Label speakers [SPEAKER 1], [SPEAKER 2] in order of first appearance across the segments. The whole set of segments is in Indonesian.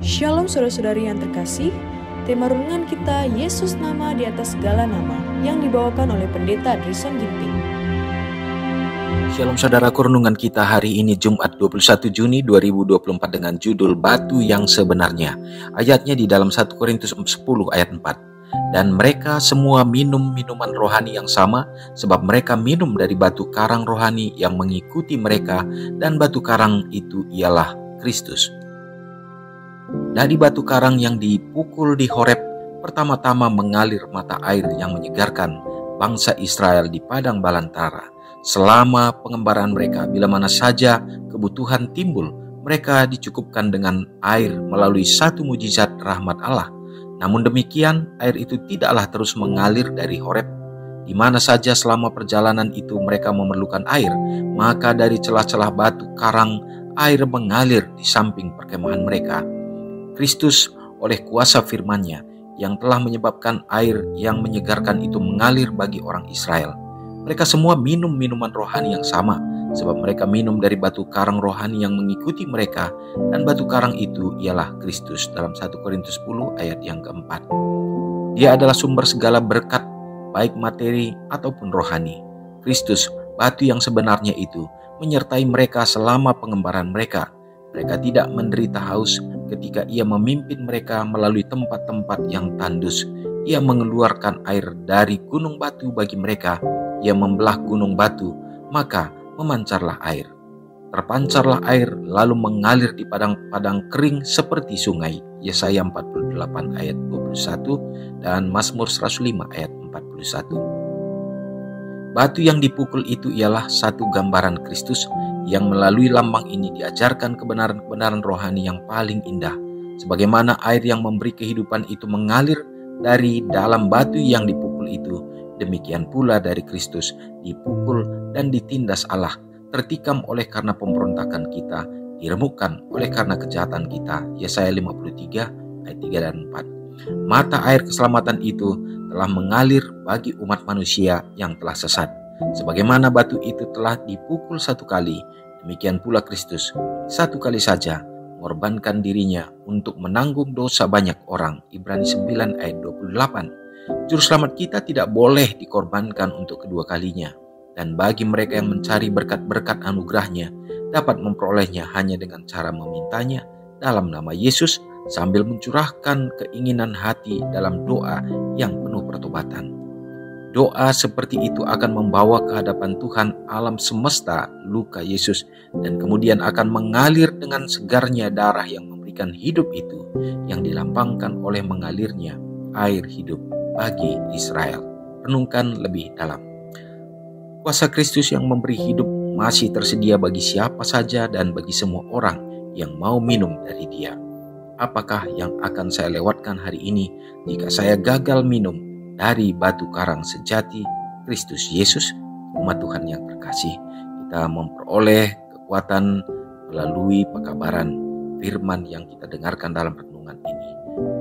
[SPEAKER 1] Shalom saudara-saudari yang terkasih, tema renungan kita Yesus nama di atas segala nama yang dibawakan oleh Pendeta Drison Ginting.
[SPEAKER 2] Shalom saudaraku, renungan kita hari ini Jumat 21 Juni 2024 dengan judul Batu yang Sebenarnya. Ayatnya di dalam 1 Korintus 10 ayat 4. Dan mereka semua minum minuman rohani yang sama, sebab mereka minum dari batu karang rohani yang mengikuti mereka, dan batu karang itu ialah Kristus. Dari batu karang yang dipukul di Horeb, pertama-tama mengalir mata air yang menyegarkan bangsa Israel di padang Balantara. Selama pengembaraan mereka, bila mana saja kebutuhan timbul, mereka dicukupkan dengan air melalui satu mujizat rahmat Allah. Namun demikian, air itu tidaklah terus mengalir dari Horeb. Di mana saja selama perjalanan itu mereka memerlukan air, maka dari celah-celah batu karang, air mengalir di samping perkemahan mereka. Kristus oleh kuasa firman-Nya yang telah menyebabkan air yang menyegarkan itu mengalir bagi orang Israel. Mereka semua minum minuman rohani yang sama, sebab mereka minum dari batu karang rohani yang mengikuti mereka, dan batu karang itu ialah Kristus dalam 1 Korintus 10 ayat yang keempat. Dia adalah sumber segala berkat, baik materi ataupun rohani. Kristus, batu yang sebenarnya itu, menyertai mereka selama pengembaraan mereka. Mereka tidak menderita haus ketika Ia memimpin mereka melalui tempat-tempat yang tandus. Ia mengeluarkan air dari gunung batu bagi mereka. Ia membelah gunung batu, maka memancarlah air. Terpancarlah air lalu mengalir di padang-padang kering seperti sungai. Yesaya 48 ayat 21 dan Mazmur 105 ayat 41. Batu yang dipukul itu ialah satu gambaran Kristus yang melalui lambang ini diajarkan kebenaran-kebenaran rohani yang paling indah. Sebagaimana air yang memberi kehidupan itu mengalir dari dalam batu yang dipukul itu, demikian pula dari Kristus dipukul dan ditindas Allah, tertikam oleh karena pemberontakan kita, diremukkan oleh karena kejahatan kita. Yesaya 53 ayat 3 dan 4. Mata air keselamatan itu telah mengalir bagi umat manusia yang telah sesat. Sebagaimana batu itu telah dipukul satu kali, demikian pula Kristus satu kali saja mengorbankan dirinya untuk menanggung dosa banyak orang. Ibrani 9 ayat 28. Juru selamat kita tidak boleh dikorbankan untuk kedua kalinya. Dan bagi mereka yang mencari berkat-berkat anugerahnya, dapat memperolehnya hanya dengan cara memintanya dalam nama Yesus, sambil mencurahkan keinginan hati dalam doa yang penuh pertobatan. Doa seperti itu akan membawa ke hadapan Tuhan alam semesta luka Yesus, dan kemudian akan mengalir dengan segarnya darah yang memberikan hidup itu, yang dilambangkan oleh mengalirnya air hidup bagi Israel. Renungkan lebih dalam. Kuasa Kristus yang memberi hidup masih tersedia bagi siapa saja dan bagi semua orang yang mau minum dari Dia. Apakah yang akan saya lewatkan hari ini jika saya gagal minum dari batu karang sejati Kristus Yesus? Umat Tuhan yang terkasih, kita memperoleh kekuatan melalui pekabaran firman yang kita dengarkan dalam renungan ini,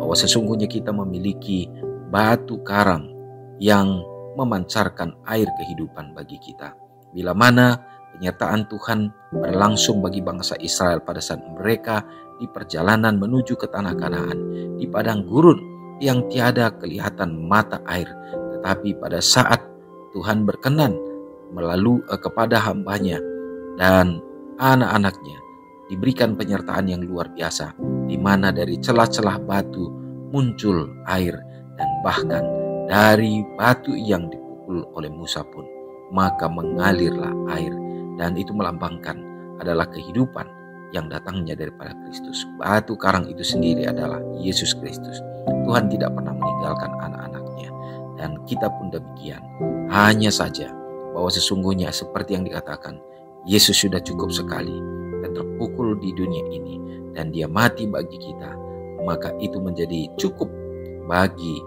[SPEAKER 2] bahwa sesungguhnya kita memiliki batu karang yang memancarkan air kehidupan bagi kita. Bila mana penyertaan Tuhan berlangsung bagi bangsa Israel pada saat mereka di perjalanan menuju ke tanah Kanaan, di padang gurun yang tiada kelihatan mata air, tetapi pada saat Tuhan berkenan melalui kepada hamba-Nya dan anak-anaknya, diberikan penyertaan yang luar biasa, di mana dari celah-celah batu muncul air, dan bahkan dari batu yang dipukul oleh Musa pun maka mengalirlah air, dan itu melambangkan adalah kehidupan yang datangnya daripada Kristus. Batu karang itu sendiri adalah Yesus Kristus. Tuhan tidak pernah meninggalkan anak-anaknya, dan kita pun demikian. Hanya saja bahwa sesungguhnya seperti yang dikatakan, Yesus sudah cukup sekali dan terpukul di dunia ini, dan Dia mati bagi kita, maka itu menjadi cukup bagi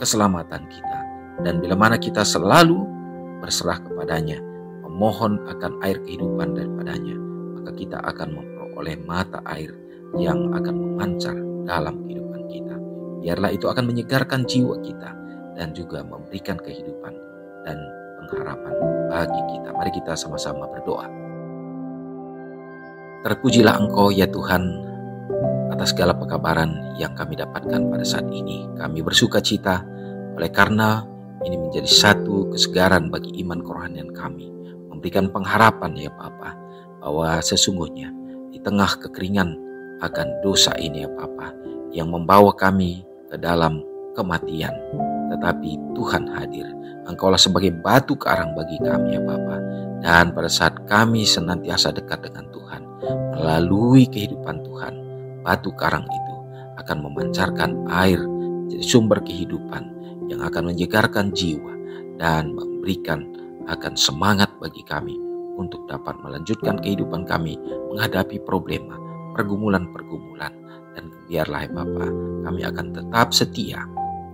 [SPEAKER 2] keselamatan kita. Dan bila mana kita selalu berserah kepadanya, memohon akan air kehidupan daripadanya, maka kita akan memperoleh mata air yang akan memancar dalam kehidupan kita. Biarlah itu akan menyegarkan jiwa kita dan juga memberikan kehidupan dan pengharapan bagi kita. Mari kita sama-sama berdoa. Terpujilah Engkau ya Tuhan, atas atas segala pekabaran yang kami dapatkan pada saat ini. Kami bersuka cita oleh karena ini menjadi satu kesegaran bagi iman kerohanian kami, memberikan pengharapan ya Bapa, bahwa sesungguhnya di tengah kekeringan akan dosa ini ya Bapa, yang membawa kami ke dalam kematian, tetapi Tuhan hadir. Engkaulah sebagai batu karang bagi kami ya Bapa. Dan pada saat kami senantiasa dekat dengan Tuhan, melalui kehidupan Tuhan, batu karang itu akan memancarkan air menjadi sumber kehidupan yang akan menyegarkan jiwa dan memberikan akan semangat bagi kami untuk dapat melanjutkan kehidupan kami menghadapi problema, pergumulan-pergumulan. Dan biarlah ya Bapa, kami akan tetap setia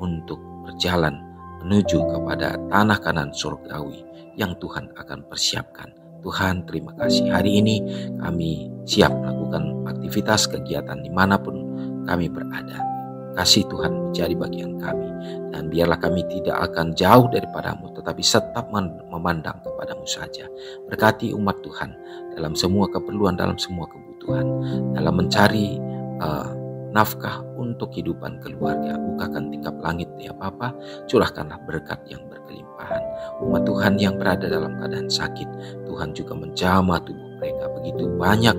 [SPEAKER 2] untuk berjalan menuju kepada tanah kanan surgawi yang Tuhan akan persiapkan. Tuhan, terima kasih. Hari ini kami siap melakukan aktivitas kegiatan dimanapun kami berada. Kasih Tuhan menjadi bagian kami, dan biarlah kami tidak akan jauh daripadamu, tetapi tetap memandang kepadamu saja. Berkati umat Tuhan dalam semua keperluan, dalam semua kebutuhan, dalam mencari nafkah untuk kehidupan keluarga. Bukakan tingkap langit ya Bapa, curahkanlah berkat yang berkelimpahan. Umat Tuhan yang berada dalam keadaan sakit, Tuhan juga menjamah tubuh mereka. Begitu banyak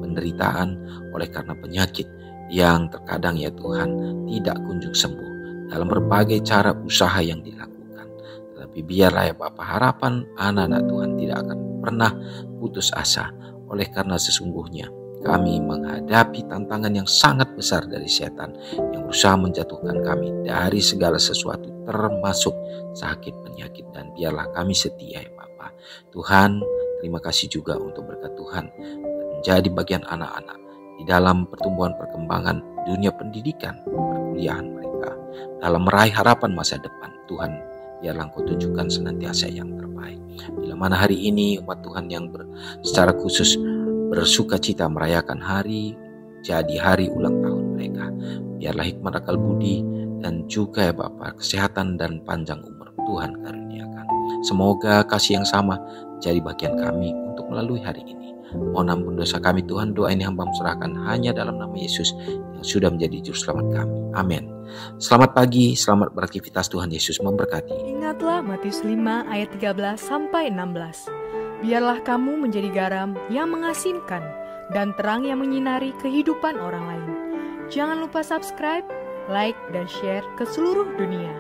[SPEAKER 2] penderitaan oleh karena penyakit yang terkadang ya Tuhan tidak kunjung sembuh dalam berbagai cara usaha yang dilakukan. Tetapi biarlah ya Bapa, harapan anak-anak Tuhan tidak akan pernah putus asa, oleh karena sesungguhnya kami menghadapi tantangan yang sangat besar dari setan yang berusaha menjatuhkan kami dari segala sesuatu, termasuk sakit penyakit. Dan biarlah kami setia ya Bapa. Tuhan, terima kasih juga untuk berkat Tuhan menjadi bagian anak-anak di dalam pertumbuhan perkembangan dunia pendidikan, perkuliahan mereka, dalam meraih harapan masa depan. Tuhan, biarlah Engkau tunjukkan senantiasa yang terbaik. Bila mana hari ini umat Tuhan yang secara khusus bersuka cita merayakan hari ulang tahun mereka, biarlah hikmat akal budi dan juga ya Bapa, kesehatan dan panjang umur Tuhan karuniakan. Semoga kasih yang sama jadi bagian kami untuk melalui hari ini. Mohon ampun dosa kami Tuhan, doa ini hamba serahkan hanya dalam nama Yesus yang sudah menjadi juru selamat kami. Amin. Selamat pagi, selamat beraktivitas, Tuhan Yesus memberkati.
[SPEAKER 1] Ingatlah Matius 5 ayat 13-16. Biarlah kamu menjadi garam yang mengasinkan dan terang yang menyinari kehidupan orang lain. Jangan lupa subscribe, like, dan share ke seluruh dunia.